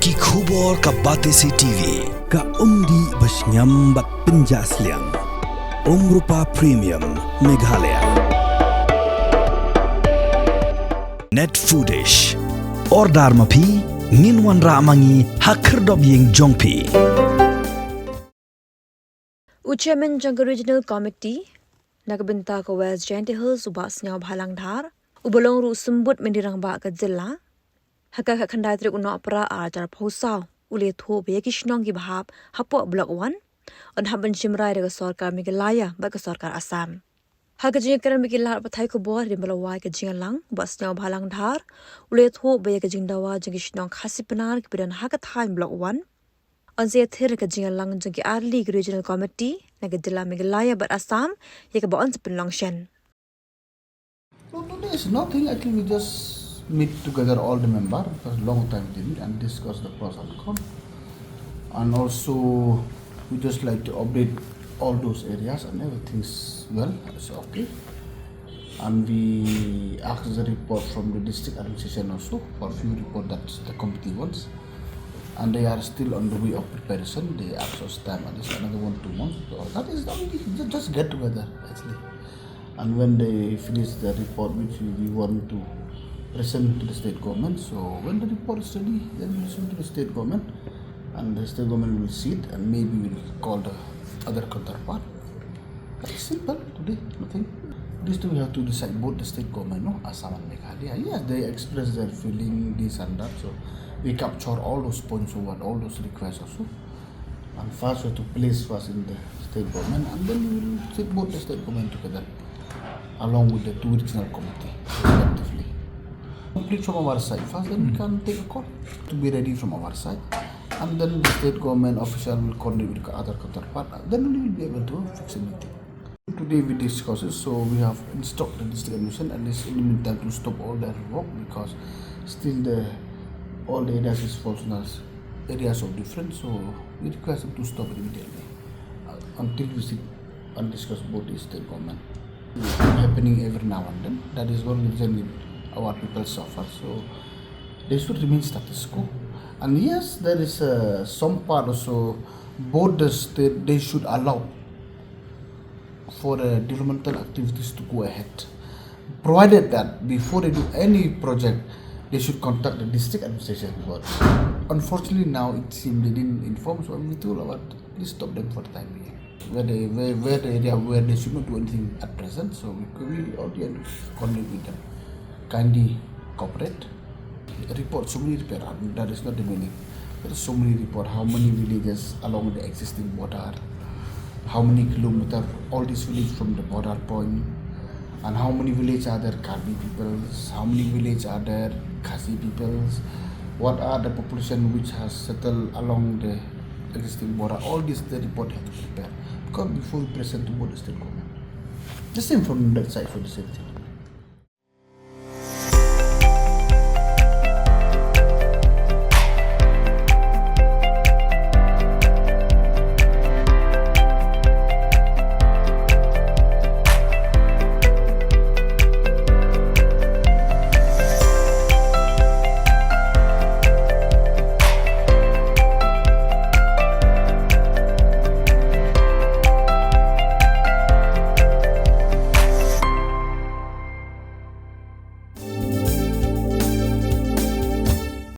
Ki khubor ka Batesi TV ka umdi basnyambat penjasliang Rupa Premium Meghalaya Net Foodish Ordar mapi Minwan ramangi Hakerdob ying jongpi Chairman Jangka Regional Committee Nagbenta ka West Gentle Hills uba Sniawbhalang dhar ubolong ru sumbut mendirang ba ka jilla Haka khandai tri uno apra ajar phosau ule tho be ki Shnong ki bhap hapo block 1 on haban Shim rai ka Sorkar Meghalaya ba ka Sorkar Assam Haka jing karan mi kilar pathai ko bor rimbalawai ka jingalang ba Sniawbhalang dhar ule tho be ka jingdawa jing Shnong khasipanar ki bidan haka time block 1 on se thir ka jingalang jing ki Early Regional Committee nagadila Meghalaya ba Assam ye ka ba on spen So today is nothing. I think we just meet together all the members because long time didn't and discuss the pros and cons. And also we just like to update all those areas and everything's well, it's okay. And we asked the report from the district administration also for a few report that the committee wants. And they are still on the way of preparation. They asked us time and it's another 1-2 months. So that is just get together actually. And when they finish the report which we want to present to the state government, so when the report is ready, then we'll send to the state government and the state government will see it and maybe we'll call the other counterpart. That's simple today, nothing. This we have to decide both the state government, no, Assam and Meghalaya. Yes, they express their feeling, this and that, so we capture all those points over, all those requests also. And first we have to place first in the state government and then we will sit both the state government together along with the 2 regional committee respectively. Complete from our side first, then we can take a call to be ready from our side, and then the state government official will coordinate with the other counterpart. Then we will be able to fix a meeting. Today we discuss it, so we have instructed the district administration at least in the meantime to stop all their work because still all the areas is false areas of difference. So we request them to stop it immediately until we sit and discuss both the state government. Happening every now and then. That is one reason our people suffer. So they should remain status quo. And yes, there is some part also both the state they should allow for developmental activities to go ahead, provided that before they do any project they should contact the district administration. But unfortunately now it seems they didn't inform, so we told about please stop them for the time being. Where the area where they should not do anything at present, so we will already coordinate with them. Kindly cooperate. Report so many repair. That is not the meaning. There are so many report. How many villages along the existing border? How many kilometers all these villages from the border point? And how many villages are there Karbi peoples? How many villages are there Khasi peoples? What are the population which has settled along the existing border? All this the report have to prepare because before we present to both the state government. The same from that side for the same thing.